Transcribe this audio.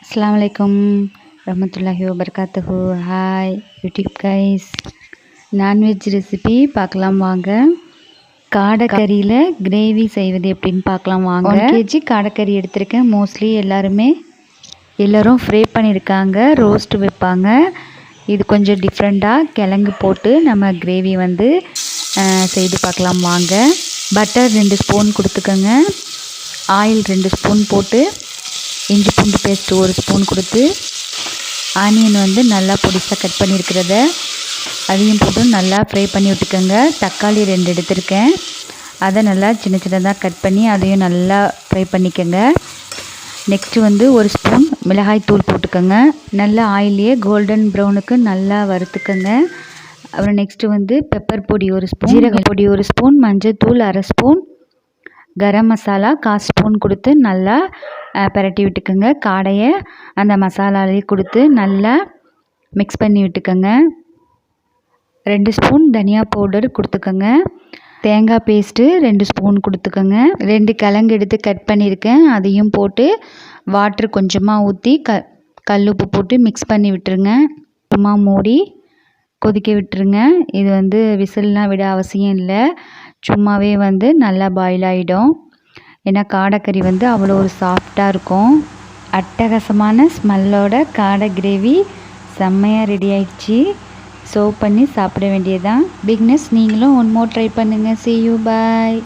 அஸ்ஸலாமுஅலைக்கும் ரஹ்மத்துல்லாஹி வபரகாத்துஹு. Hi YouTube guys, non veg recipe பார்க்கலாம் வாங்க. காடைக்கறியில் கிரேவி செய்வது எப்படின்னு பார்க்கலாம் வாங்க. 1 kg காடைக்கறி எடுத்திருக்கேன். மோஸ்ட்லி எல்லோரும் ஃப்ரை பண்ணியிருக்காங்க, ரோஸ்ட் வைப்பாங்க. இது கொஞ்சம் டிஃப்ரெண்ட்டாக கிழங்கு போட்டு நம்ம கிரேவி செய்து பார்க்கலாம் வாங்க. பட்டர் 2 ஸ்பூன் கொடுத்துக்கோங்க. ஆயில் 2 ஸ்பூன் போட்டு இஞ்சி பூண்டு பேஸ்ட்டு 1 ஸ்பூன் கொடுத்து ஆனியன் நல்லா பொடிசாக கட் பண்ணியிருக்கிறத அதையும் போட்டு நல்லா ஃப்ரை பண்ணி விட்டுக்கோங்க. தக்காளி 2 எடுத்திருக்கேன், அதை நல்லா சின்ன சின்னதாக கட் பண்ணி அதையும் நல்லா ஃப்ரை பண்ணிக்கோங்க. நெக்ஸ்ட்டு 1 ஸ்பூன் மிளகாய் தூள் போட்டுக்கோங்க. நல்லா ஆயிலே கோல்டன் ப்ரௌனுக்கு நல்லா வறுத்துக்கோங்க. அப்புறம் நெக்ஸ்ட்டு பெப்பர் பொடி 1 ஸ்பூன், ஜீரக பொடி 1 ஸ்பூன், மஞ்சள் தூள் 1/2 ஸ்பூன், கரம் மசாலா 1/4 ஸ்பூன் கொடுத்து நல்லா பரட்டி விட்டுக்கோங்க. காடையை அந்த மசாலாலேயே கொடுத்து நல்லா மிக்ஸ் பண்ணி விட்டுக்கோங்க. 2 ஸ்பூன் தனியா பவுடர் கொடுத்துக்கோங்க. தேங்காய் பேஸ்ட்டு 2 ஸ்பூன் கொடுத்துக்கோங்க. 2 கிழங்கு எடுத்து கட் பண்ணியிருக்கேன், அதையும் போட்டு வாட்டர் கொஞ்சமாக ஊற்றி கல்லுப்பு போட்டு மிக்ஸ் பண்ணி விட்டுருங்க. சும்மா மூடி கொதிக்க விட்டுருங்க. இது விசில்லாம் விட அவசியம் இல்லை, சும்மாவே நல்லா பாயில் ஆகிடும். ஏன்னா காடைக்கறி அவ்வளோ ஒரு சாஃப்டாக இருக்கும். அட்டகாசமான ஸ்மெல்லோட காடை கிரேவி செம்மையாக ரெடி ஆயிடுச்சு. சர்வ் பண்ணி சாப்பிட வேண்டியதுதான். பிக்னஸ் நீங்களும் 1 more ட்ரை பண்ணுங்கள். See you, bye.